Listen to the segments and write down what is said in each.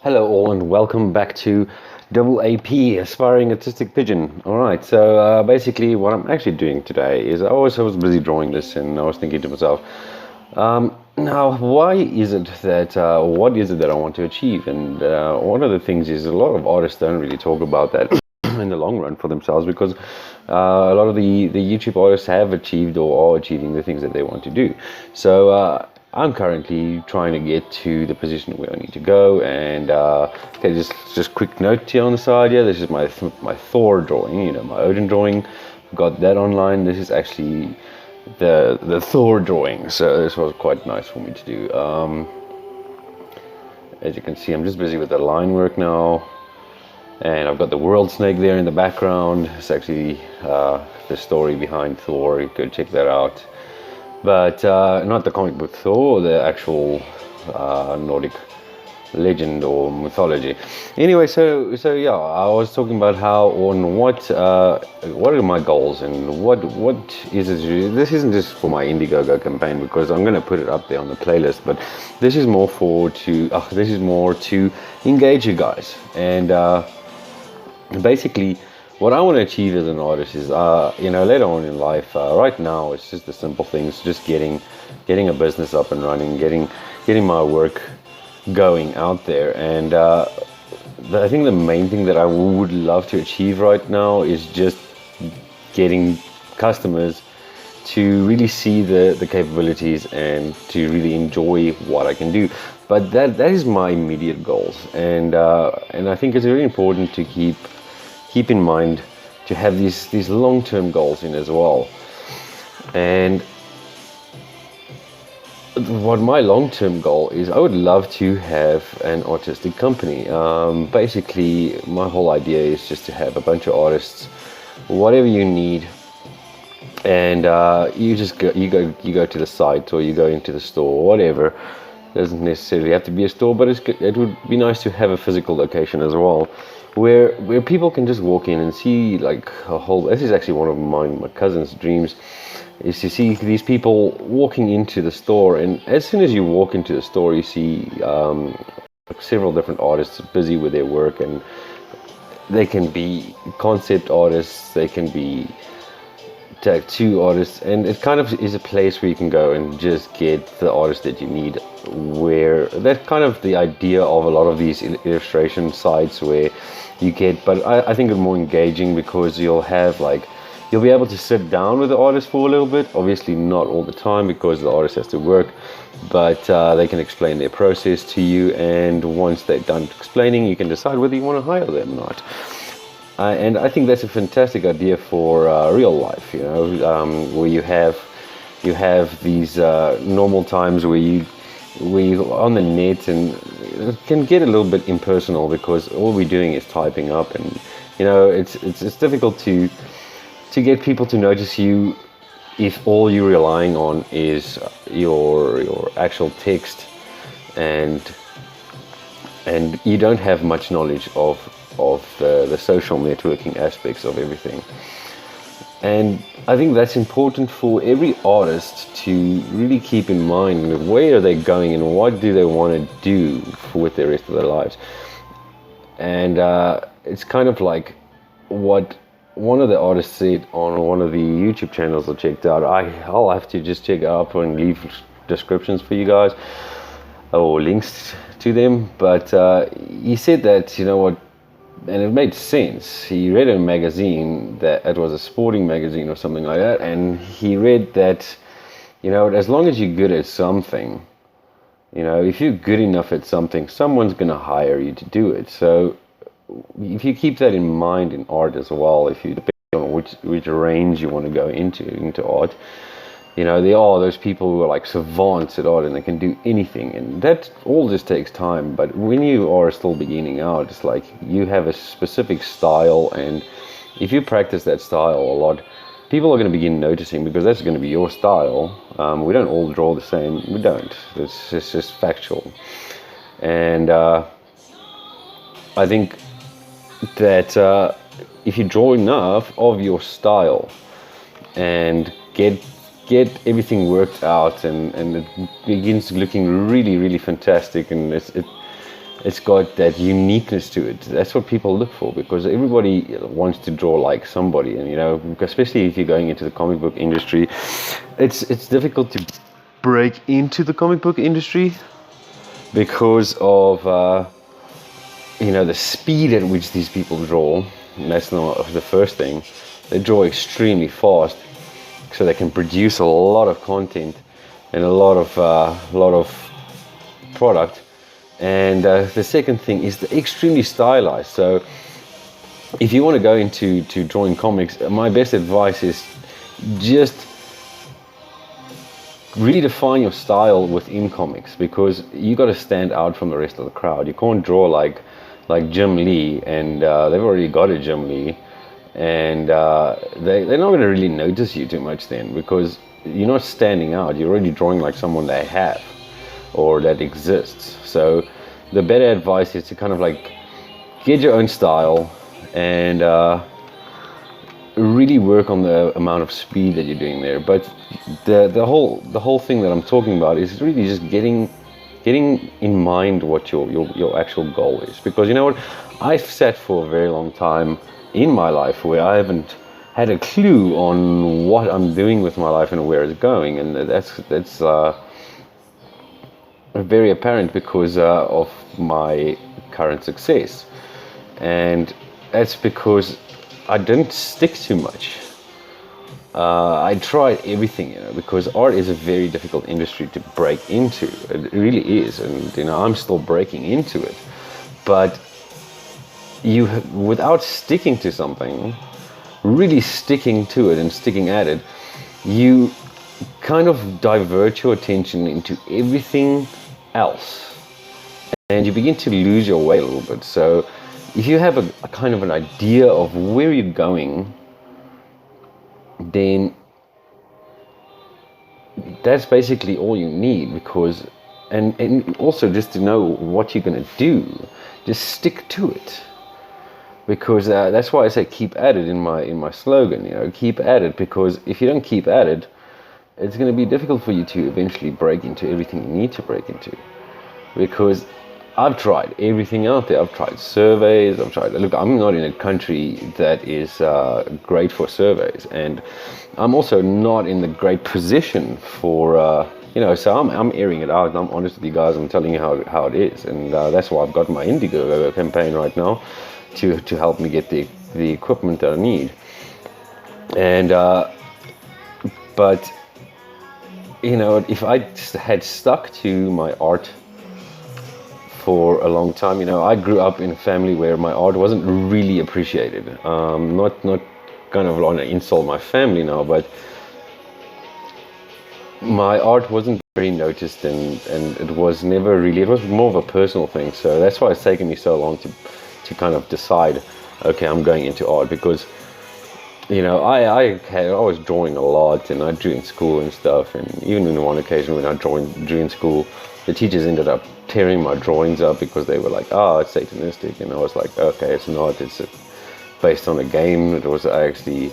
Hello all and welcome back to Double AP, Aspiring Artistic Pigeon. Alright, so basically what I'm actually doing today is I was busy drawing this and I was thinking to myself, now why is it that, what is it that I want to achieve? And one of the things is a lot of artists don't really talk about that in the long run for themselves, because a lot of the YouTube artists have achieved or are achieving the things that they want to do. So I'm currently trying to get to the position where I need to go, and okay, just quick note here on the side. Yeah, this is my Thor drawing, my Odin drawing. Got that online. This is actually the Thor drawing, so this was quite nice for me to do. As you can see, I'm just busy with the line work now, and I've got the world snake there in the background. It's actually the story behind Thor. You could check that out. But not the comic book Thor, the actual Nordic legend or mythology. Anyway, so yeah, I was talking about how on what are my goals and what is it. This isn't just for my Indiegogo campaign, because I'm going to put it up there on the playlist. But this is more to engage you guys, and basically, what I want to achieve as an artist is, later on in life, right now, it's just the simple things, just getting a business up and running, getting my work going out there. And I think the main thing that I would love to achieve right now is just getting customers to really see the capabilities and to really enjoy what I can do. But that is my immediate goals, and I think it's very important to keep in mind to have these long-term goals in as well. And what my long-term goal is, I would love to have an artistic company. Basically, my whole idea is just to have a bunch of artists, whatever you need, and you go to the site, or you go into the store, or whatever. It doesn't necessarily have to be a store, but it would be nice to have a physical location as well, where people can just walk in and see like a whole. This is actually one of my cousin's dreams, is to see these people walking into the store, and as soon as you walk into the store, you see several different artists busy with their work, and they can be concept artists, they can be tattoo artists, and it kind of is a place where you can go and just get the artist that you need. Where that's kind of the idea of a lot of these illustration sites, where you get, but I think it's more engaging, because you'll be able to sit down with the artist for a little bit, obviously not all the time because the artist has to work, but they can explain their process to you, and once they're done explaining, you can decide whether you want to hire them or not. And I think that's a fantastic idea for real life, where you have these normal times where you on the net, and it can get a little bit impersonal, because all we're doing is typing up, and it's difficult to get people to notice you if all you're relying on is your actual text, and you don't have much knowledge of the social networking aspects of everything. And I think that's important for every artist to really keep in mind. Where are they going, and what do they want to do with the rest of their lives? And it's kind of like what one of the artists said on one of the YouTube channels I checked out. I'll have to just check it up and leave descriptions for you guys, or links to them. But he said that, and it made sense. He read a magazine, that it was a sporting magazine or something like that, and he read that, as long as you're good at something, if you're good enough at something, someone's going to hire you to do it. So if you keep that in mind in art as well, if you, depending on which range you want to go into art, there are those people who are like savants at art, and they can do anything, and that all just takes time. But when you are still beginning out, it's like you have a specific style, and if you practice that style a lot, people are going to begin noticing, because that's going to be your style. We don't all draw the same. We don't. It's just factual. And I think that if you draw enough of your style and get everything worked out, and it begins looking really, really fantastic, and it's got that uniqueness to it. That's what people look for, because everybody wants to draw like somebody. And especially if you're going into the comic book industry, it's difficult to break into the comic book industry because of the speed at which these people draw. And that's not the first thing. They draw extremely fast, so they can produce a lot of content and a lot of product. And the second thing is they're extremely stylized. So if you want to go into drawing comics, my best advice is just really define your style within comics, because you got to stand out from the rest of the crowd. You can't draw like Jim Lee, and they've already got a Jim Lee, and they're not going to really notice you too much then, because you're not standing out. You're already drawing like someone they have or that exists. So the better advice is to kind of like get your own style and really work on the amount of speed that you're doing there. But the whole thing that I'm talking about is really just getting in mind what your actual goal is. Because you know what, I've sat for a very long time in my life where I haven't had a clue on what I'm doing with my life and where it's going, and that's very apparent because of my current success. And that's because I didn't stick too much. I tried everything, because art is a very difficult industry to break into. It really is, and I'm still breaking into it. But without sticking to something, really sticking to it and sticking at it, you kind of divert your attention into everything else, and you begin to lose your way a little bit. So if you have a kind of an idea of where you're going, then that's basically all you need. Because and also just to know what you're going to do, just stick to it. Because that's why I say keep at it in my slogan. Keep at it, because if you don't keep at it, it's going to be difficult for you to eventually break into everything you need to break into. Because I've tried everything out there. I've tried surveys. Look, I'm not in a country that is great for surveys, and I'm also not in the great position for, so I'm airing it out, and I'm honest with you guys. I'm telling you how it is, and that's why I've got my Indiegogo campaign right now to help me get the equipment that I need. And but if I had stuck to my art for a long time, I grew up in a family where my art wasn't really appreciated. Not kind of want to insult my family now, but my art wasn't very noticed, and it was never really. It was more of a personal thing. So that's why it's taken me so long to kind of decide, okay, I'm going into art. Because I was drawing a lot, and I drew in school and stuff, and even in one occasion when I drew in school, the teachers ended up tearing my drawings up because they were like, it's satanistic. And I was like, okay, it's not. It's based on a game. It was actually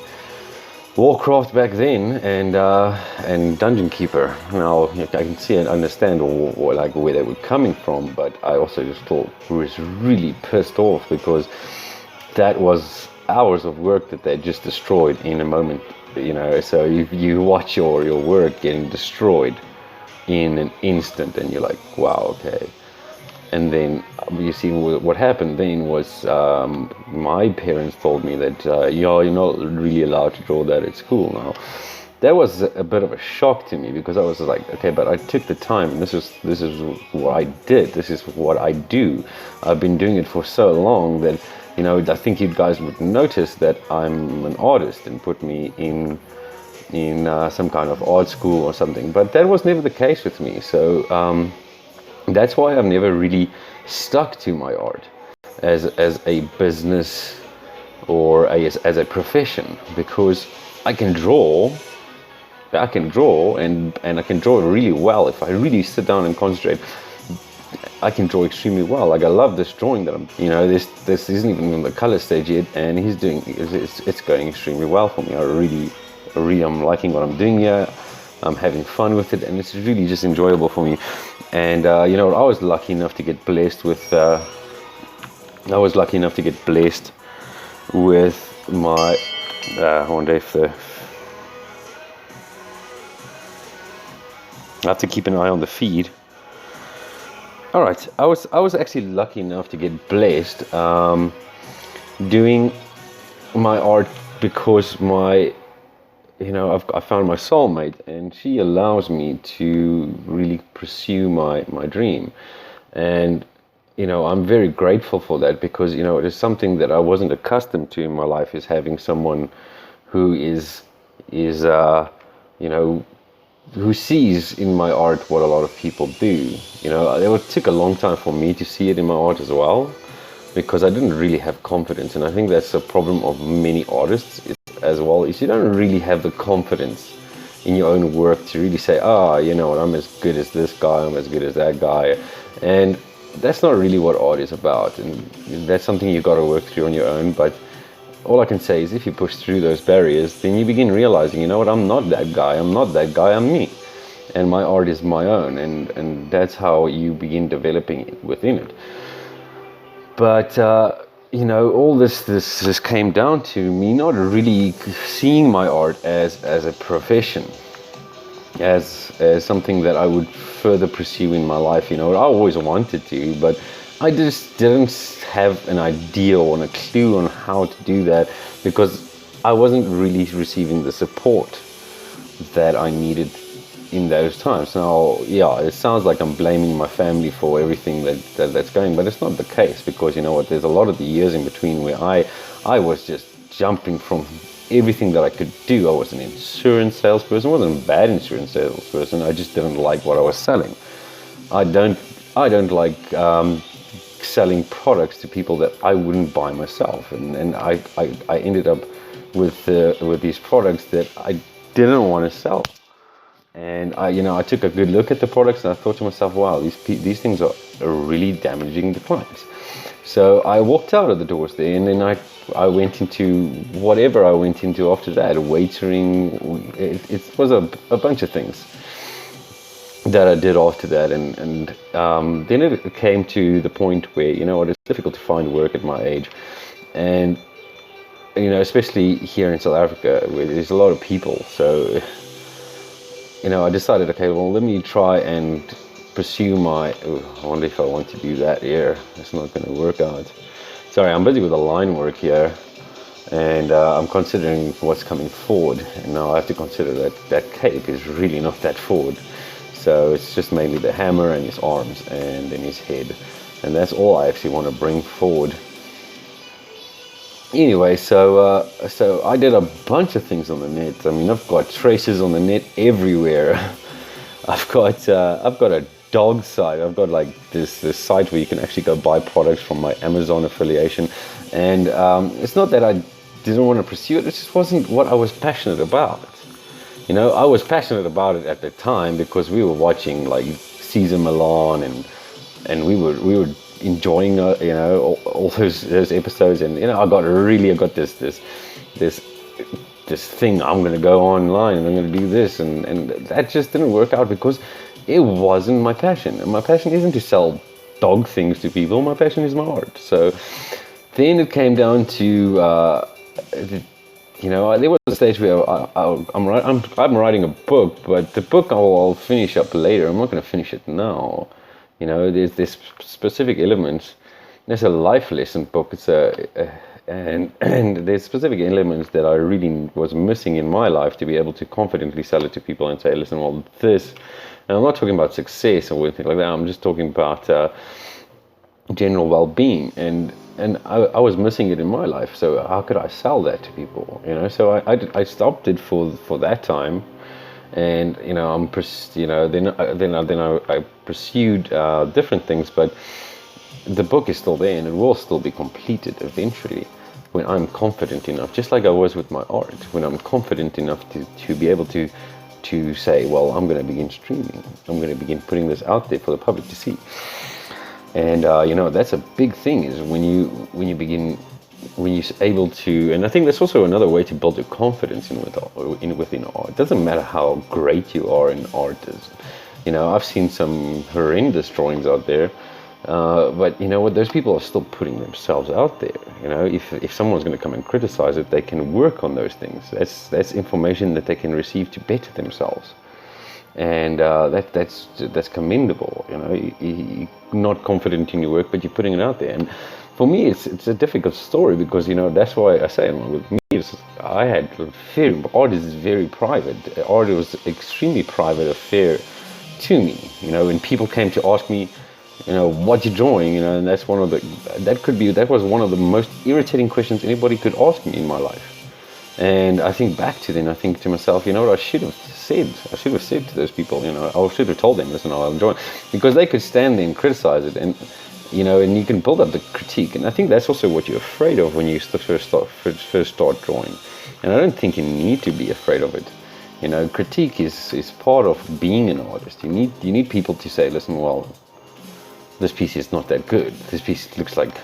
Warcraft back then, and Dungeon Keeper. Now I can see and understand where they were coming from, but I also just was really pissed off, because that was hours of work that they just destroyed in a moment. So you watch your work getting destroyed in an instant, and you're like, wow, okay. And then you see what happened then was my parents told me that you're not really allowed to draw that at school now. That was a bit of a shock to me, because I was like, okay, but I took the time, and this is what I did. This is what I do. I've been doing it for so long that I think you guys would notice that I'm an artist and put me in some kind of art school or something. But that was never the case with me. So that's why I've never really stuck to my art as a business or as a profession, because I can draw and I can draw really well. If I really sit down and concentrate, I can draw extremely well. Like, I love this drawing that I'm, this isn't even in the color stage yet, and it's going extremely well for me. I really I'm liking what I'm doing here. I'm having fun with it, and it's really just enjoyable for me. And you know, I was lucky enough to get blessed with. I was lucky enough to get blessed with my. I wonder if the. I have to keep an eye on the feed. All right, I was actually lucky enough to get blessed doing my art because I found my soulmate, and she allows me to really pursue my dream. And I'm very grateful for that, because it is something that I wasn't accustomed to in my life, is having someone who is who sees in my art what a lot of people do. It took a long time for me to see it in my art as well, because I didn't really have confidence. And I think that's a problem of many artists as well, is you don't really have the confidence in your own work to really say, I'm as good as this guy, I'm as good as that guy. And that's not really what art is about. And that's something you've got to work through on your own. But all I can say is, if you push through those barriers, then you begin realizing, I'm not that guy, I'm me. And my art is my own, and that's how you begin developing it within it. But, all this came down to me not really seeing my art as a profession, as something that I would further pursue in my life. I always wanted to, but I just didn't have an idea or a clue on how to do that, because I wasn't really receiving the support that I needed in those times. Now, yeah, it sounds like I'm blaming my family for everything that's going, but it's not the case, because there's a lot of the years in between where I was just jumping from everything that I could do. I was an insurance salesperson. I wasn't a bad insurance salesperson. I just didn't like what I was selling. I don't like selling products to people that I wouldn't buy myself, and I ended up with these products that I didn't want to sell. And I took a good look at the products, and I thought to myself, wow, these things are really damaging the clients. So I walked out of the doors there, and then I went into whatever I went into after that, waitering. It was a bunch of things that I did after that, and then it came to the point where it's difficult to find work at my age, and especially here in South Africa, where there's a lot of people. So I decided, okay, well, let me try and pursue I wonder if I want to do that here. It's not going to work out. Sorry, I'm busy with the line work here, and I'm considering what's coming forward, and now I have to consider that cape is really not that forward. So it's just mainly the hammer and his arms and then his head, and that's all I actually want to bring forward. Anyway, so I did a bunch of things on the net. I mean, I've got traces on the net everywhere. I've got a dog site. I've got like this site where you can actually go buy products from my Amazon affiliation, and it's not that I didn't want to pursue it. It just wasn't what I was passionate about. I was passionate about it at the time because we were watching like Caesar Milan, and we were enjoying all those episodes, and I got this thing. I'm going to go online and I'm going to do this, and that just didn't work out because it wasn't my passion. And my passion isn't to sell dog things to people. My passion is my art. So then it came down to there was a stage where I'm writing a book, but the book I'll finish up later. I'm not going to finish it now. There's specific elements. There's a life lesson book. It's and there's specific elements that I really was missing in my life to be able to confidently sell it to people and say, listen, well, this. And I'm not talking about success or anything like that. I'm just talking about general well-being, and I was missing it in my life. So how could I sell that to people? So I stopped it for that time. And then I pursued different things, but the book is still there, and it will still be completed eventually when I'm confident enough, just like I was with my art, when I'm confident enough to be able to say, well, I'm going to begin streaming, I'm going to begin putting this out there for the public to see. And that's a big thing, is when you begin when you're able to, and I think that's also another way to build your confidence within art. It doesn't matter how great you are in art. I've seen some horrendous drawings out there, but you know what? Those people are still putting themselves out there. If someone's going to come and criticize it, they can work on those things. That's information that they can receive to better themselves, and that's commendable. You're not confident in your work, but you're putting it out there. And for me, it's a difficult story because that's why I say with me, art is very private. Art was extremely private affair to me. When people came to ask me, what you're drawing, and that was one of the most irritating questions anybody could ask me in my life. And I think back to then, I think to myself, what I should have said to those people, I should have told them, listen, I'm drawing, because they could stand there and criticize it, and and you can build up the critique. And I think that's also what you're afraid of when you first start drawing. And I don't think you need to be afraid of it. Critique is part of being an artist. You need people to say, listen, well, this piece is not that good. This piece looks like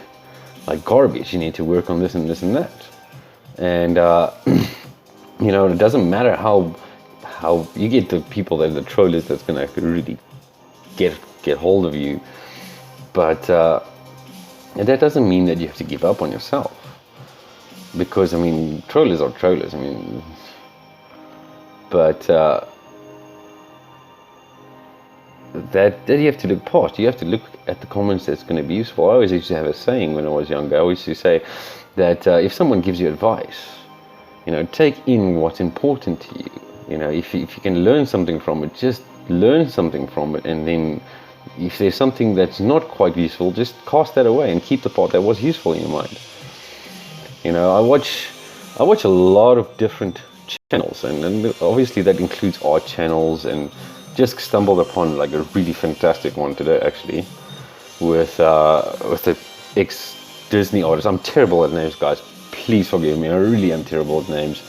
garbage. You need to work on this and this and that. And it doesn't matter how you get the people that are the trollers that's going to really get hold of you. But that doesn't mean that you have to give up on yourself, because trollers are trollers. But that you have to look past. You have to look at the comments that's going to be useful. I always used to have a saying when I was younger. I always used to say that if someone gives you advice, take in what's important to you. If you can learn something from it, just learn something from it, and then if there's something that's not quite useful, just cast that away and keep the part that was useful in your mind. I watch a lot of different channels, and obviously that includes art channels, and just stumbled upon like a really fantastic one today, actually, with the ex-Disney artist. I'm terrible at names, guys. Please forgive me. I really am terrible at names.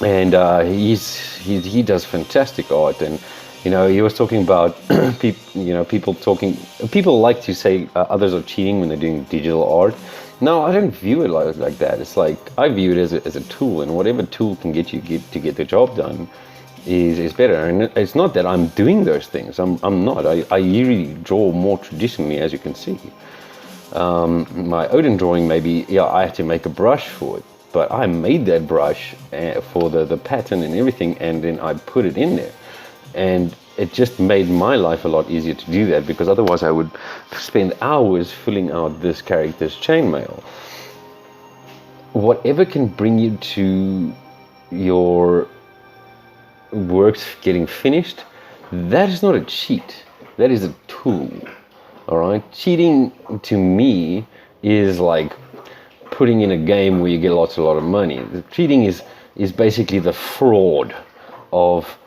And he does fantastic art, and he was talking about people like to say others are cheating when they're doing digital art. No, I don't view it like that. It's like, I view it as a tool, and whatever tool can get the job done is better. And it's not that I'm doing those things. I'm not. I usually draw more traditionally, as you can see. My Odin drawing, maybe, I had to make a brush for it, but I made that brush for the pattern and everything, and then I put it in there. And it just made my life a lot easier to do that, because otherwise I would spend hours filling out this character's chainmail. Whatever can bring you to your works getting finished, that is not a cheat. That is a tool. All right? Cheating to me is like putting in a game where you get a lot of money. Cheating is basically the fraud of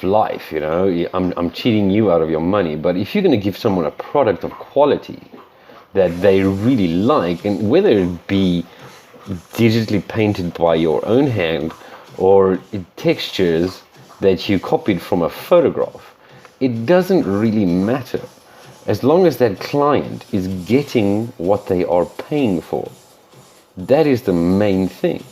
life. I'm cheating you out of your money. But if you're going to give someone a product of quality that they really like, and whether it be digitally painted by your own hand or textures that you copied from a photograph, it doesn't really matter, as long as that client is getting what they are paying for. That is the main thing.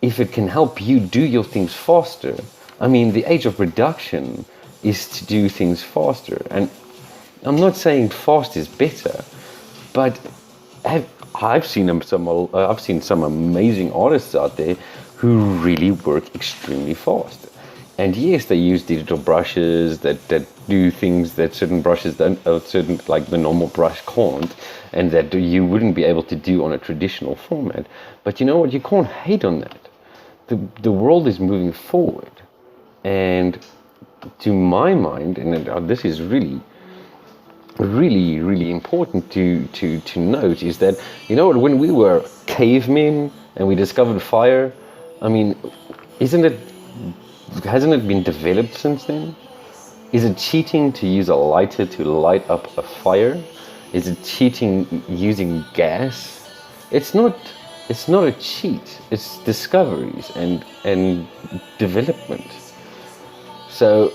If it can help you do your things faster, the age of production is to do things faster. And I'm not saying fast is better, but I've seen some amazing artists out there who really work extremely fast. And yes, they use digital brushes that do things that certain brushes like the normal brush can't, and that you wouldn't be able to do on a traditional format. But you know what? You can't hate on that. The world is moving forward, and to my mind, and this is really, really, really important to note, is that when we were cavemen and we discovered fire, hasn't it been developed since then? Is it cheating to use a lighter to light up a fire? Is it cheating using gas? It's not a cheat. It's discoveries and development. So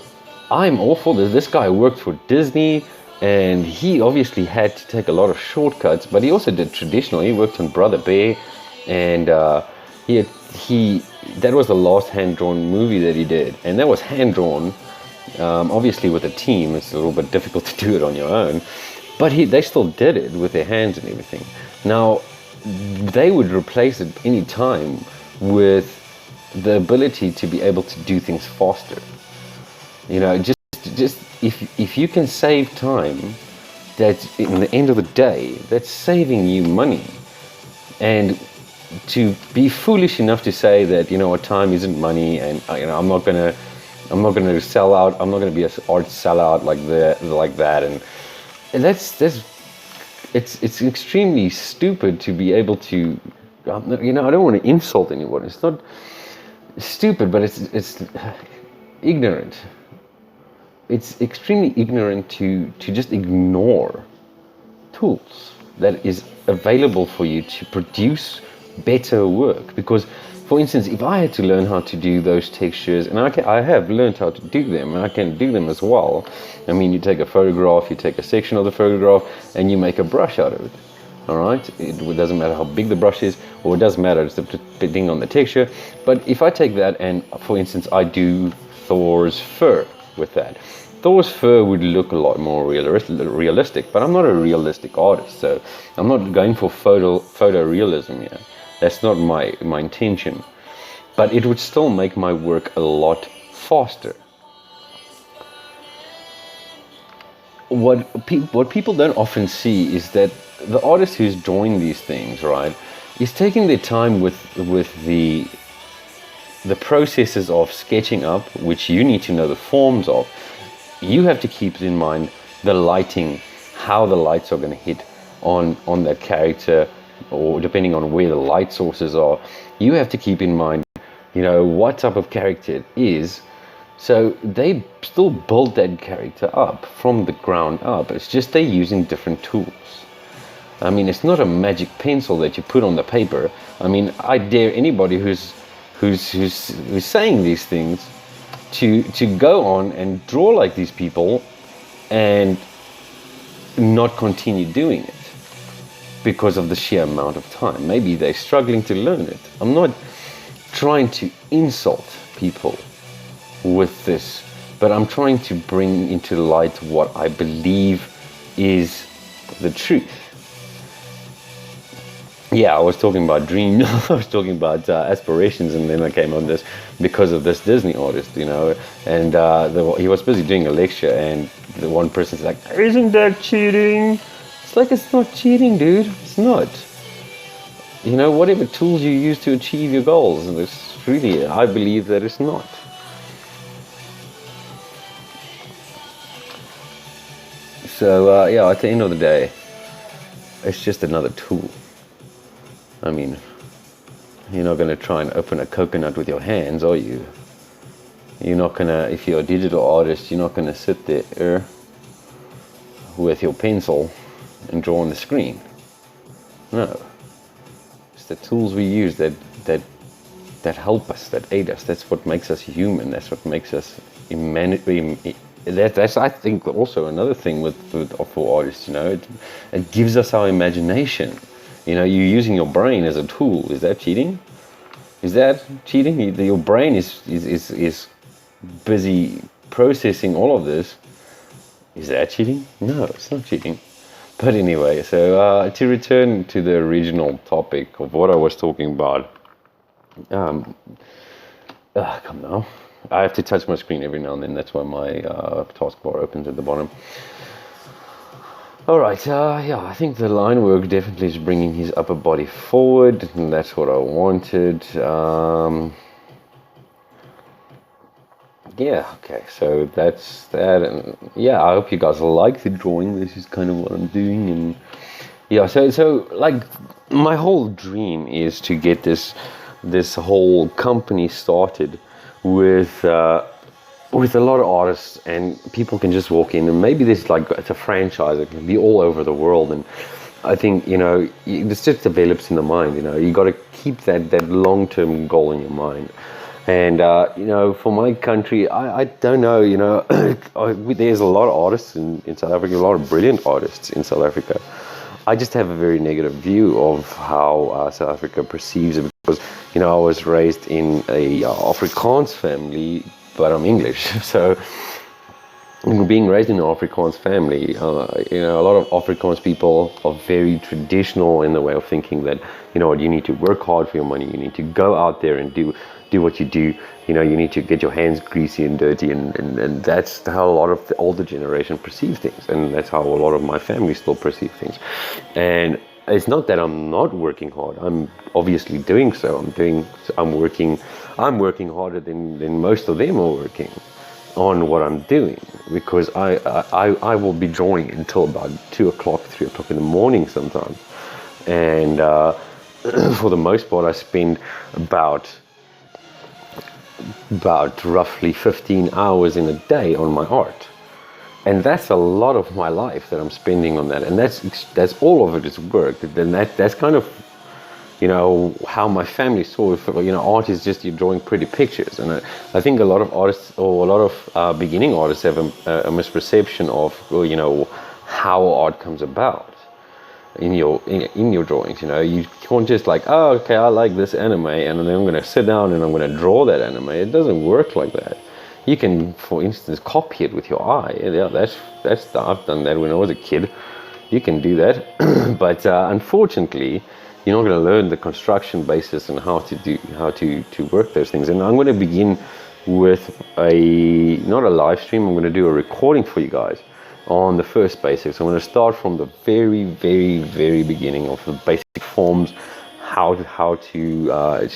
I'm all for this. This guy worked for Disney. and he obviously had to take a lot of shortcuts, but he also did traditional. He worked on Brother Bear, and he that was the last hand-drawn movie that he did, and that was hand-drawn. Obviously, with a team, it's a little bit difficult to do it on your own, but they still did it with their hands and everything. Now, they would replace it any time with the ability to be able to do things faster. You know, just if you can save time, that's in the end of the day, that's saving you money. And to be foolish enough to say that, you know what, time isn't money, and I'm not gonna sell out. I'm not gonna be an art sellout like that, and it's extremely stupid to be able to. I don't want to insult anyone. It's not stupid, but it's ignorant. It's extremely ignorant to just ignore tools that is available for you to produce better work. Because, for instance, if I had to learn how to do those textures, and I have learned how to do them, and I can do them as well. I mean, you take a photograph, you take a section of the photograph, and you make a brush out of it. All right, it doesn't matter how big the brush is, or it doesn't matter, it's depending on the texture. But if I take that and, for instance, I do Thor's fur with that, Thor's fur would look a lot more realistic, but I'm not a realistic artist, so I'm not going for photorealism here. That's not my intention. But it would still make my work a lot faster. What people don't often see is that the artist who's drawing these things, right, is taking their time with the processes of sketching up, which you need to know the forms of. You have to keep in mind the lighting, how the lights are going to hit on that character, or depending on where the light sources are. You have to keep in mind, what type of character it is. So they still build that character up from the ground up. It's just they're using different tools. I mean, it's not a magic pencil that you put on the paper. I mean, I dare anybody who's saying these things to go on and draw like these people and not continue doing it because of the sheer amount of time. Maybe they're struggling to learn it. I'm not trying to insult people with this, but I'm trying to bring into light what I believe is the truth. Yeah, I was talking about dreams, I was talking about aspirations, and then I came on this because of this Disney artist, and he was busy doing a lecture, and the one person's like, "Isn't that cheating?" It's like, it's not cheating, dude. It's not. Whatever tools you use to achieve your goals, and it's really, I believe that it's not. So, at the end of the day, it's just another tool. I mean, you're not going to try and open a coconut with your hands, are you? You're not going to, if you're a digital artist, you're not going to sit there with your pencil and draw on the screen. No. It's the tools we use that help us, that aid us. That's what makes us human. That's what makes us that's, I think, also another thing for artists, it gives us our imagination. You're using your brain as a tool. Is that cheating? Is that cheating? Your brain is busy processing all of this. Is that cheating? No, it's not cheating. But anyway, so to return to the original topic of what I was talking about. Come now. I have to touch my screen every now and then. That's why my taskbar opens at the bottom. Alright, I think the line work definitely is bringing his upper body forward, and that's what I wanted. Okay, so that's that, and I hope you guys like the drawing. This is kind of what I'm doing, and so like, my whole dream is to get this whole company started with a lot of artists, and people can just walk in, and maybe it's a franchise. It can be all over the world, and I think this just develops in the mind. You got to keep that long-term goal in your mind, And for my country, I don't know. There's a lot of artists in South Africa, a lot of brilliant artists in South Africa. I just have a very negative view of how South Africa perceives it, because I was raised in a Afrikaans family, but I'm English, so being raised in an Afrikaans family, a lot of Afrikaans people are very traditional in the way of thinking that, you need to work hard for your money, you need to go out there and do what you do, you need to get your hands greasy and dirty, and that's how a lot of the older generation perceive things, and that's how a lot of my family still perceive things. And it's not that I'm not working hard. I'm obviously doing so. I'm working harder than most of them are working on what I'm doing, because I will be drawing until about 2 o'clock, 3 o'clock in the morning sometimes. And for the most part, I spend about roughly 15 hours in a day on my art. And that's a lot of my life that I'm spending on that. And that's all of it is work. Then that's kind of, how my family saw it. Art is just you're drawing pretty pictures. And I think a lot of artists, or a lot of beginning artists, have a misperception of, how art comes about in your drawings. You can't just like, oh, okay, I like this anime, and then I'm going to sit down and I'm going to draw that anime. It doesn't work like that. You can, for instance, copy it with your eye. Yeah, that's I've done that when I was a kid. You can do that, but unfortunately, you're not going to learn the construction basis and how to work those things. And I'm going to begin with not a live stream. I'm going to do a recording for you guys on the first basics. I'm going to start from the very, very, very beginning of the basic forms, how to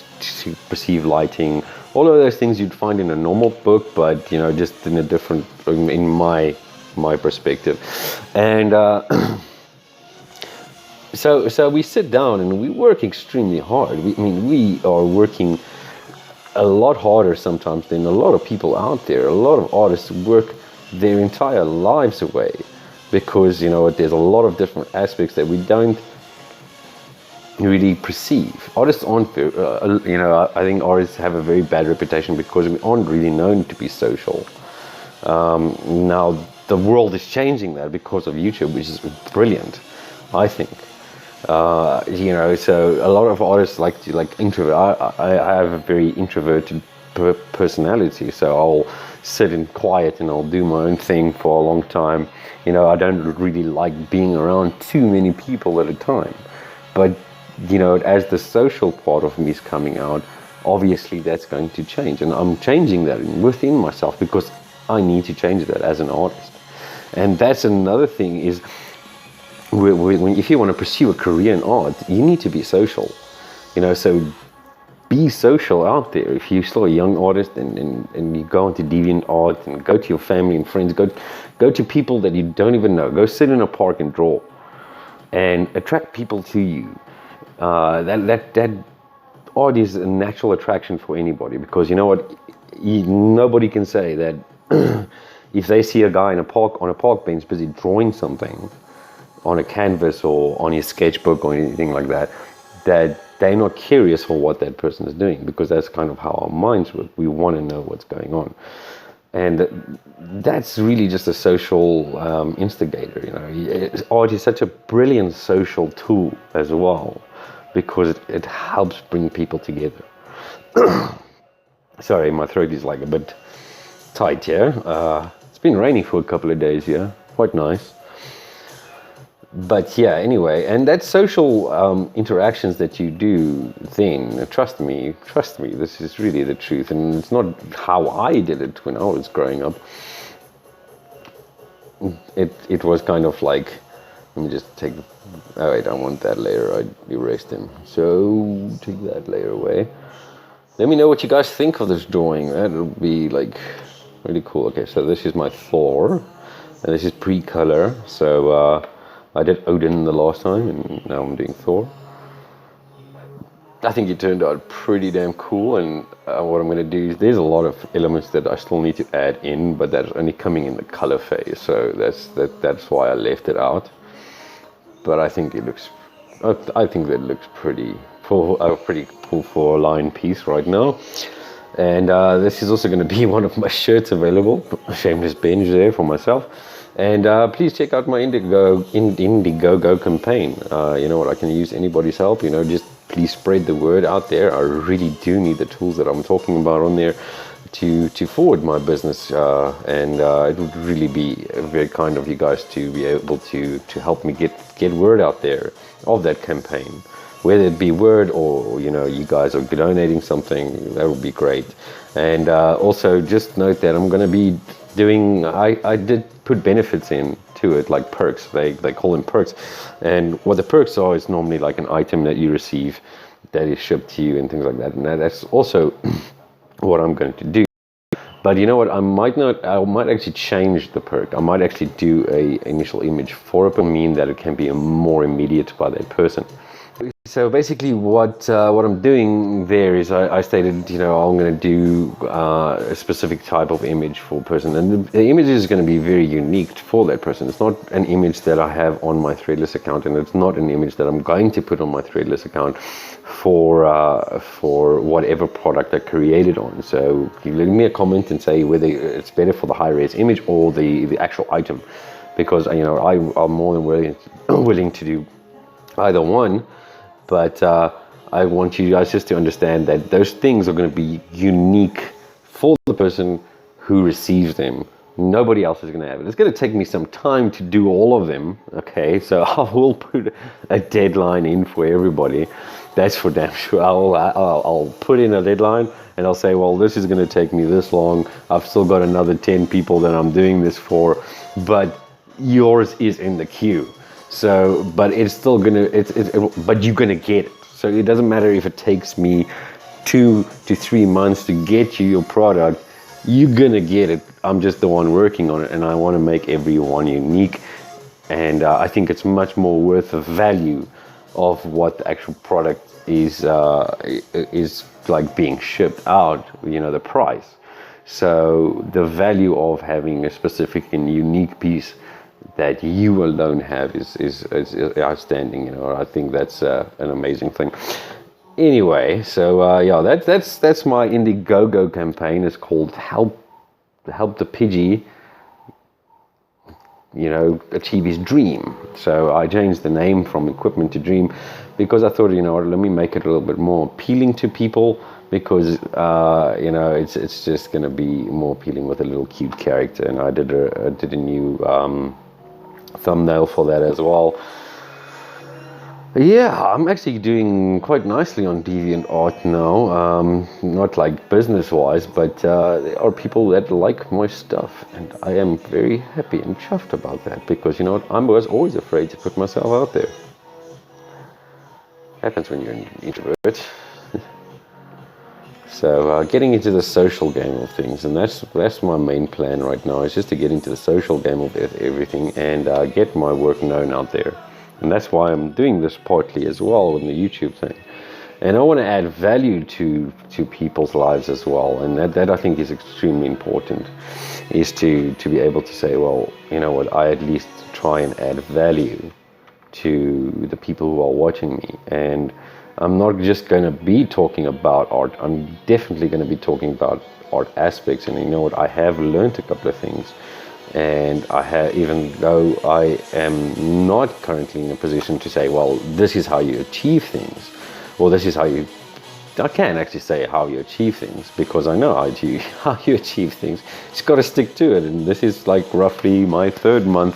perceive lighting, all of those things you'd find in a normal book, but just in a different, in my perspective. And so we sit down and we work extremely hard. We are working a lot harder sometimes than a lot of people out there. A lot of artists work their entire lives away, because there's a lot of different aspects that we don't really perceive. Artists aren't, I think artists have a very bad reputation because we aren't really known to be social. Now the world is changing that because of YouTube, which is brilliant, I think. So a lot of artists like introvert. I have a very introverted personality, so I'll sit in quiet and I'll do my own thing for a long time. I don't really like being around too many people at a time. But as the social part of me is coming out, obviously that's going to change, and I'm changing that within myself because I need to change that as an artist. And that's another thing is, if you want to pursue a career in art, you need to be social. So be social out there. If you're still a young artist and you go into DeviantArt and go to your family and friends, go to people that you don't even know. Go sit in a park and draw, and attract people to you. That art is a natural attraction for anybody, because nobody can say that if they see a guy on a park bench busy drawing something on a canvas or on his sketchbook or anything like that, that they're not curious for what that person is doing, because that's kind of how our minds work. We want to know what's going on. And that's really just a social instigator. Art is such a brilliant social tool as well, because it helps bring people together. Sorry, my throat is like a bit tight here. It's been raining for a couple of days here. Quite nice. But yeah, anyway, and that social interactions that you do then, trust me, this is really the truth. And it's not how I did it when I was growing up. It was kind of like, let me just take, oh wait, I want that layer, I erased him. So, take that layer away. Let me know what you guys think of this drawing. That'll be like really cool. Okay, so this is my Thor, and this is pre-color. So, I did Odin the last time, and now I'm doing Thor. I think it turned out pretty damn cool, and what I'm going to do is, there's a lot of elements that I still need to add in, but that's only coming in the color phase, so that's why I left it out. But I think that looks pretty cool for a line piece right now. And this is also going to be one of my shirts available. Shameless binge there for myself. And please check out my Indiegogo campaign. You know what, I can use anybody's help. You know, just please spread the word out there. I really do need the tools that I'm talking about on there to forward my business. And it would really be very kind of you guys to be able to help me get word out there of that campaign. Whether it be word or, you know, you guys are donating something, that would be great. And also just note that I'm going to be doing, I did put benefits in to it, like perks. They call them perks. And what the perks are is normally like an item that you receive that is shipped to you and things like that. And that's also what I'm going to do. But you know what, I might actually change the perk. I might actually do a initial image for it, but mean that it can be more immediate by that person. So basically what I'm doing there is I stated, you know, I'm going to do a specific type of image for a person, and the image is going to be very unique for that person. It's not an image that I have on my Threadless account, and it's not an image that I'm going to put on my Threadless account for whatever product I created on. So you leave me a comment and say whether it's better for the high-res image or the actual item, because, you know, I'm more than willing to do either one. But I want you guys just to understand that those things are going to be unique for the person who receives them. Nobody else is going to have it. It's going to take me some time to do all of them, okay? So I will put a deadline in for everybody. That's for damn sure. I'll put in a deadline and I'll say, well, this is going to take me this long. I've still got another 10 people that I'm doing this for, but yours is in the queue. So, but it's still gonna, but you're gonna get it. So it doesn't matter if it takes me 2 to 3 months to get you your product, you're gonna get it. I'm just the one working on it, and I want to make everyone unique. And I think it's much more worth the value of what the actual product is like being shipped out, you know, the price. So the value of having a specific and unique piece that you alone have is outstanding. You know, I think that's an amazing thing. Anyway, so yeah, that's my Indiegogo campaign. It's called Help the Pigeon, you know, achieve his dream. So I changed the name from Equipment to Dream because I thought, you know, let me make it a little bit more appealing to people, because you know, it's just going to be more appealing with a little cute character. And I did a new thumbnail for that as well. Yeah, I'm actually doing quite nicely on DeviantArt now. Not like business-wise, but there are people that like my stuff, and I am very happy and chuffed about that, because, you know what, I was always afraid to put myself out there. Happens when you're an introvert. So getting into the social game of things, and that's my main plan right now, is just to get into the social game of everything and get my work known out there. And that's why I'm doing this partly as well in the YouTube thing. And I want to add value to people's lives as well, and that I think is extremely important, is to be able to say, well, you know what, I at least try and add value to the people who are watching me. And I'm not just going to be talking about art. I'm definitely going to be talking about art aspects. And you know what? I have learned a couple of things. And I have, even though I am not currently in a position to say, well, this is how you achieve things, or this is how you, I can't actually say how you achieve things, because I know how you achieve things. It's got to stick to it. And this is like roughly my 3rd month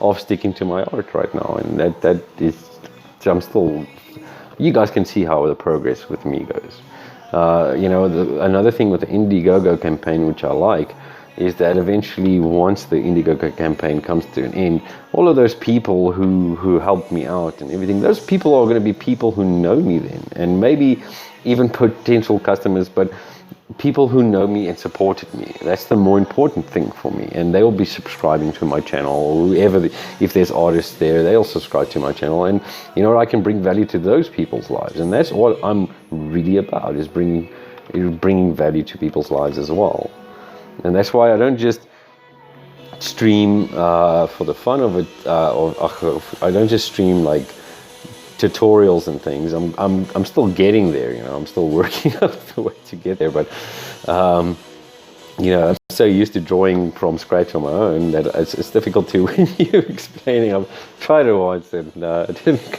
of sticking to my art right now. And that is, I'm still, you guys can see how the progress with me goes. You know, another thing with the Indiegogo campaign, which I like, is that eventually, once the Indiegogo campaign comes to an end, all of those people who helped me out and everything, those people are going to be people who know me then, and maybe even potential customers, but people who know me and supported me. That's the more important thing for me. And they will be subscribing to my channel, or whoever, if there's artists there, they'll subscribe to my channel. And you know, I can bring value to those people's lives. And that's what I'm really about, is bringing value to people's lives as well. And that's why I don't just stream for the fun of it, I don't just stream like tutorials and things. I'm still getting there, you know. I'm still working out the way to get there, but You know, I'm so used to drawing from scratch on my own that it's difficult to, when you're explaining. I've tried it once and it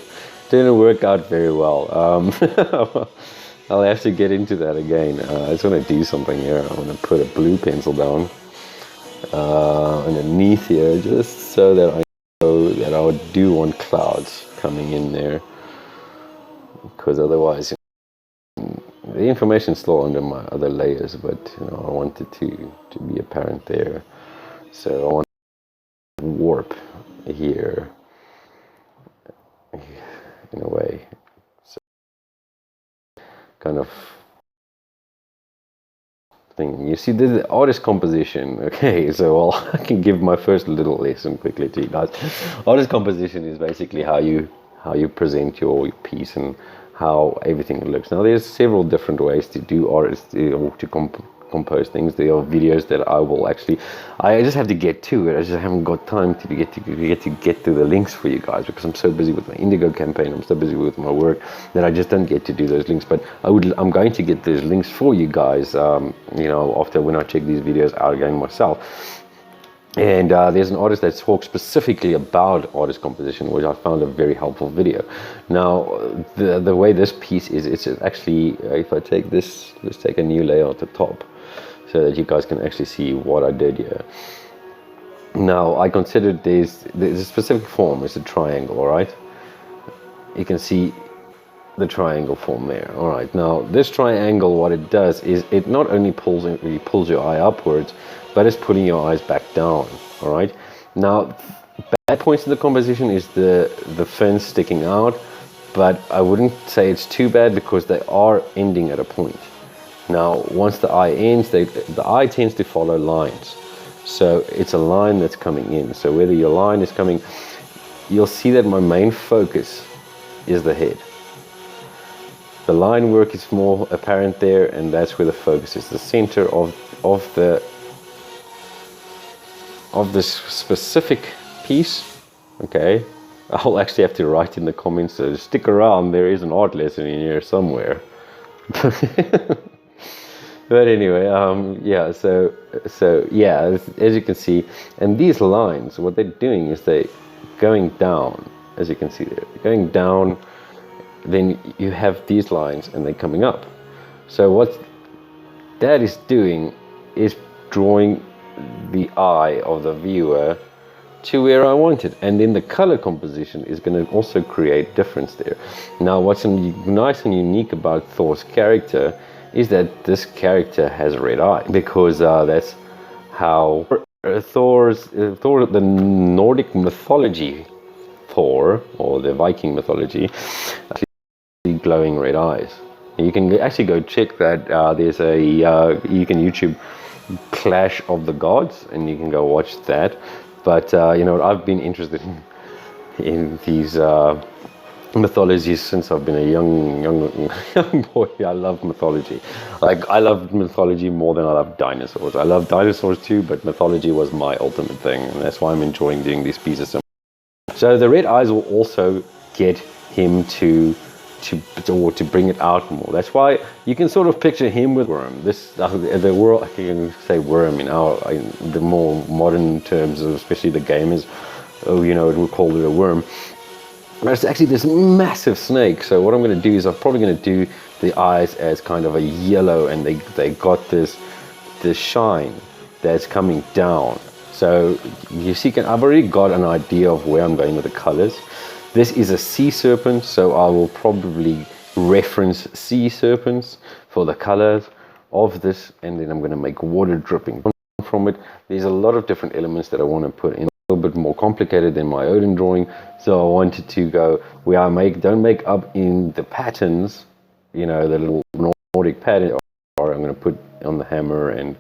didn't work out very well. I'll have to get into that again. I just want to do something here. I want to put a blue pencil down underneath here, just so that I know that I do want clouds coming in there, because otherwise the information is still under my other layers, but you know, I want it to be apparent there. So I want warp here in a way. So kind of thing. You see the artist composition. Okay, so I can give my first little lesson quickly to you guys. Artist composition is basically how you present your piece and how everything looks. Now there's several different ways to do artists or to compose things. There are videos that I just have to get to it. I just haven't got time to get to the links for you guys, because I'm so busy with my Indigo campaign. I'm so busy with my work that I just don't get to do those links. But I'm going to get those links for you guys, you know, after when I check these videos out again myself. And there's an artist that talks specifically about artist composition, which I found a very helpful video. Now, the way this piece is, it's actually, if I take this, let's take a new layer at the top, so that you guys can actually see what I did here. Now, I considered there's a specific form, it's a triangle, all right? You can see the triangle form there. All right, now this triangle, what it does is it not only pulls your eye upwards, but it's pulling your eyes back down. All right, now bad points in the composition is the fins sticking out, but I wouldn't say it's too bad because they are ending at a point. Now once the eye ends, the eye tends to follow lines, so it's a line that's coming in. So whether your line is coming, you'll see that my main focus is the head. The line work is more apparent there, and that's where the focus is. The center of this specific piece. Okay, I'll actually have to write in the comments, so stick around, there is an art lesson in here somewhere. But anyway, yeah, so yeah, as you can see, and these lines, what they're doing is they're going down, as you can see there, going down. Then you have these lines and they're coming up. So what that is doing is drawing the eye of the viewer to where I want it. And then the color composition is going to also create difference there. Now what's nice and unique about Thor's character is that this character has a red eye, because that's how Thor, the Nordic mythology Thor, or the Viking mythology, glowing red eyes. You can actually go check that. There's a you can YouTube Clash of the Gods, and you can go watch that. But you know, I've been interested in these mythologies since I've been a young boy. I love mythology. Like, I love mythology more than I love dinosaurs. I love dinosaurs too, but mythology was my ultimate thing, and that's why I'm enjoying doing these pieces. So the red eyes will also get him to bring it out more. That's why you can sort of picture him with worm. The world, I can say worm in the more modern terms, especially the gamers, you know, we'll call it a worm. But it's actually this massive snake. So what I'm going to do is I'm probably going to do the eyes as kind of a yellow, and they got this shine that's coming down. So you see, I've already got an idea of where I'm going with the colors. This is a sea serpent, so I will probably reference sea serpents for the colors of this, and then I'm going to make water dripping from it. There's a lot of different elements that I want to put in, a little bit more complicated than my Odin drawing, so I wanted to go where I don't make up in the patterns, you know, the little Nordic pattern, or I'm going to put on the hammer and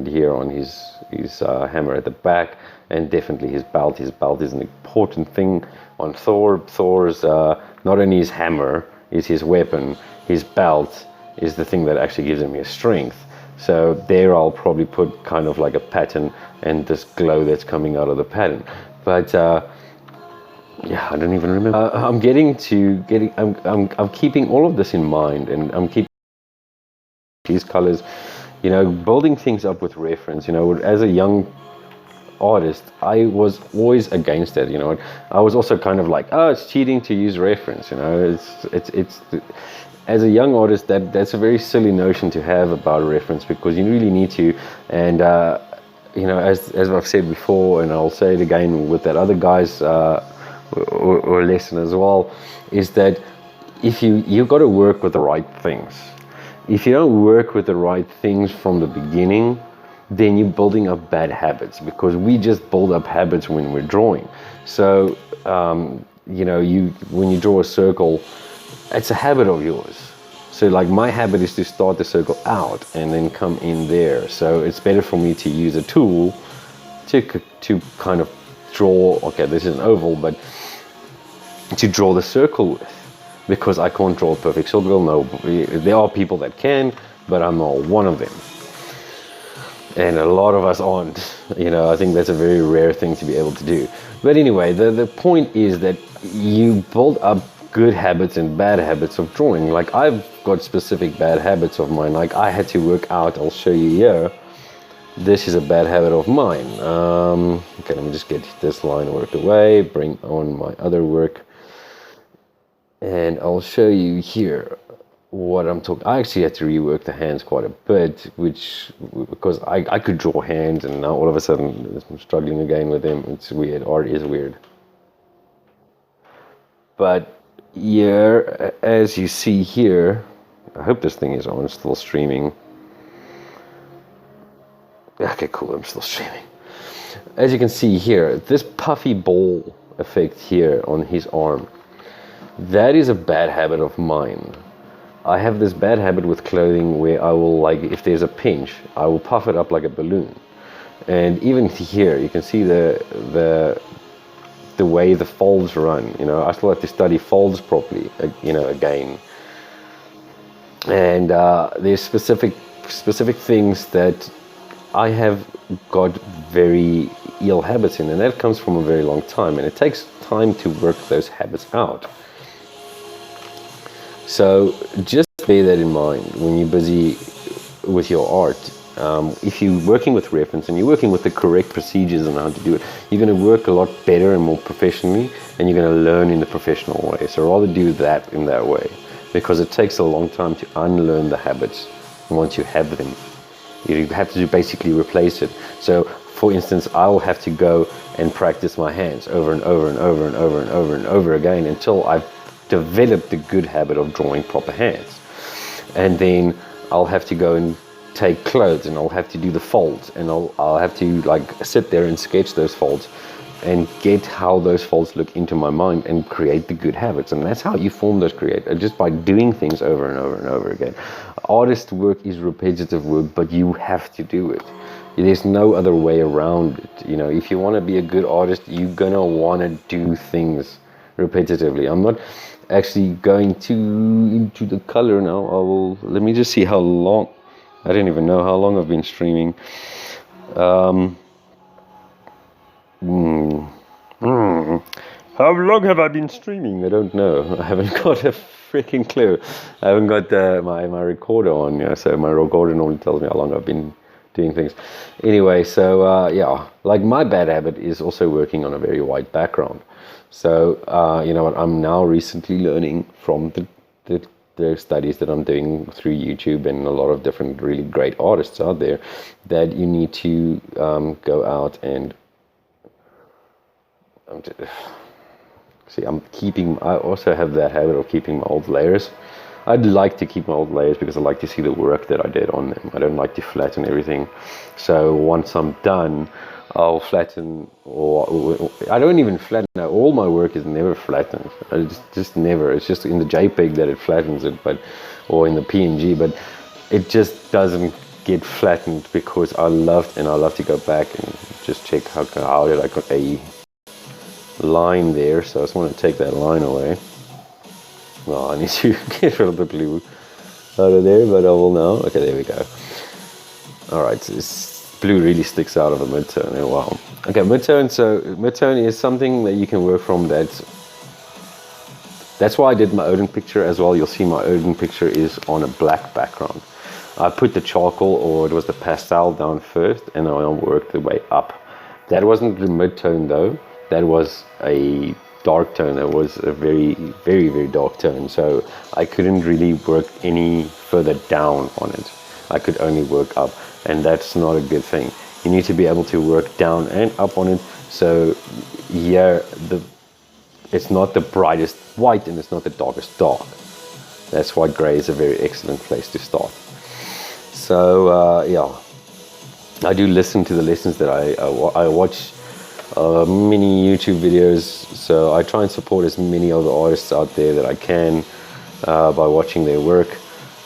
here on his hammer at the back, and definitely his belt. His belt is an important thing on Thor. Thor's not only his hammer is his weapon, his belt is the thing that actually gives him his strength. So there I'll probably put kind of like a pattern and this glow that's coming out of the pattern. But yeah, I don't even remember. I'm keeping all of this in mind, and I'm keeping these colors You know, building things up with reference. You know, as a young artist, I was always against it. You know, I was also kind of like, oh, it's cheating to use reference. You know, it's as a young artist, that's a very silly notion to have about reference, because you really need to. And you know, as I've said before, and I'll say it again with that other guy's or lesson as well, is that if you've got to work with the right things. If you don't work with the right things from the beginning, then you're building up bad habits, because we just build up habits when we're drawing. So you know, when you draw a circle, it's a habit of yours. So like my habit is to start the circle out and then come in there. So it's better for me to use a tool to kind of draw, okay, this is an oval, but to draw the circle with, because I can't draw a perfect circle. No, there are people that can, but I'm not one of them. And a lot of us aren't. You know, I think that's a very rare thing to be able to do. But anyway, the point is that you build up good habits and bad habits of drawing. Like I've got specific bad habits of mine. Like I had to work out, I'll show you here. This is a bad habit of mine. Okay, let me just get this line worked away, bring on my other work. And I'll show you here what I'm talking. I actually had to rework the hands quite a bit, because I could draw hands, and now all of a sudden I'm struggling again with them. It's weird. Art is weird. But here, as you see here, I hope this thing is on, still streaming. Okay, cool, I'm still streaming. As you can see here, this puffy ball effect here on his arm, that is a bad habit of mine. I have this bad habit with clothing where I will, like, if there's a pinch, I will puff it up like a balloon. And even here, you can see the way the folds run. You know, I still have to study folds properly, you know, again. And there's specific things that I have got very ill habits in, and that comes from a very long time, and it takes time to work those habits out. So just bear that in mind when you're busy with your art. If you're working with reference and you're working with the correct procedures on how to do it, you're going to work a lot better and more professionally, and you're going to learn in the professional way. So rather do that in that way, because it takes a long time to unlearn the habits once you have them. You have to basically replace it. So for instance, I'll have to go and practice my hands over and over and over and over and over and over again until I've developed the good habit of drawing proper hands. And then I'll have to go and take clothes, and I'll have to do the folds, and I'll have to like sit there and sketch those folds and get how those folds look into my mind and create the good habits. And that's how you form those just by doing things over and over and over again. Artist work is repetitive work, but you have to do it. There's no other way around it. You know, if you want to be a good artist, you're gonna want to do things repetitively. I'm not actually going into the color now. Let me just see how long. I don't even know how long I've been streaming. How long have I been streaming? I don't know. I haven't got a freaking clue. I haven't got my recorder on, you know, so my recorder normally tells me how long I've been doing things. Anyway, so yeah, like my bad habit is also working on a very white background. So you know what, I'm now recently learning from the studies that I'm doing through YouTube and a lot of different really great artists out there, that you need to go out and see, I also have that habit of keeping my old layers. I'd like to keep my old layers because I like to see the work that I did on them. I don't like to flatten everything. So once I'm done, I'll flatten, or I don't even flatten. Now, all my work is never flattened. I just never. It's just in the JPEG that it flattens it, or in the PNG, but it just doesn't get flattened because I love to go back and just check how did I got a line there. So I just want to take that line away. Well, I need to get rid of the blue out of there, but I will now. Okay, there we go. All right, so this blue really sticks out of a midtone. Oh, wow. Okay, midtone. So midtone is something that you can work from. That's why I did my Odin picture as well. You'll see my Odin picture is on a black background. I put the charcoal, or it was the pastel, down first, and I worked the way up. That wasn't the mid-tone though. That was a dark tone. It was a very, very, very dark tone. So I couldn't really work any further down on it. I could only work up, and that's not a good thing. You need to be able to work down and up on it. So yeah, it's not the brightest white and it's not the darkest dark. That's why grey is a very excellent place to start. So yeah, I do listen to the lessons that I watch many YouTube videos, so I try and support as many of the artists out there that I can by watching their work.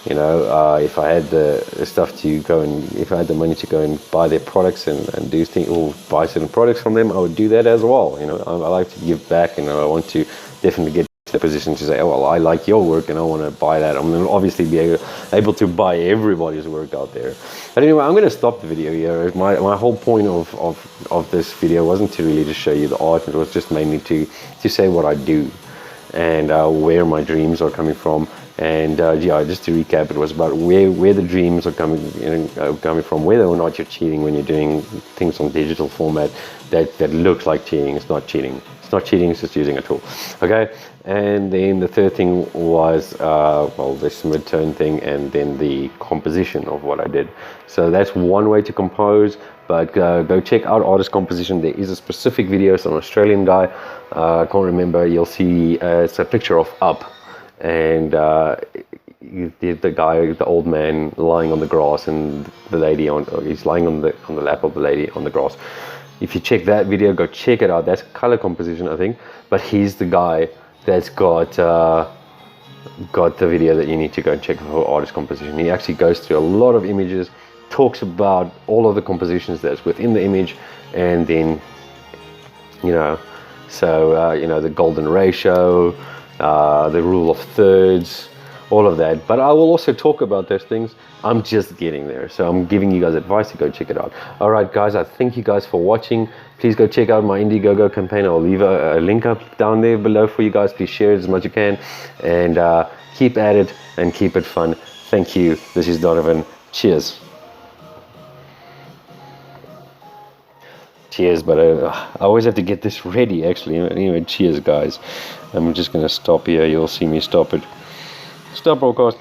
You know, if I had the stuff to go and, if I had the money to go and buy their products and do things, or buy certain products from them, I would do that as well. You know, I like to give back, and I want to definitely get to the position to say, oh, well, I like your work and I want to buy that. I'm going to obviously be able to buy everybody's work out there. But anyway, I'm going to stop the video here. My whole point of this video wasn't to really just show you the art. It was just mainly to say what I do and where my dreams are coming from. And yeah, just to recap, it was about where the dreams are coming from, whether or not you're cheating when you're doing things on digital format that looks like cheating. It's not cheating. It's not cheating. It's just using a tool. Okay. And then the third thing was well, this mid-tone thing, and then the composition of what I did. So that's one way to compose. But go check out artist composition. There is a specific video. It's an Australian guy. I can't remember. You'll see it's a picture of Up. And the guy, the old man, lying on the grass, and the lady he's lying on the lap of the lady on the grass. If you check that video, go check it out. That's color composition, I think. But he's the guy that's got the video that you need to go and check for artist composition. He actually goes through a lot of images, talks about all of the compositions that's within the image, and then, you know, so you know, the golden ratio, the rule of thirds, all of that. But I will also talk about those things. I'm just getting there, so I'm giving you guys advice to go check it out. All right, guys, I thank you guys for watching. Please go check out my Indiegogo campaign. I'll leave a link up down there below for you guys. Please share it as much as you can, and keep at it and keep it fun. Thank you. This is Donovan. Cheers. Cheers, but I always have to get this ready, actually. Anyway, cheers, guys. I'm just going to stop here. You'll see me stop it. Stop broadcast.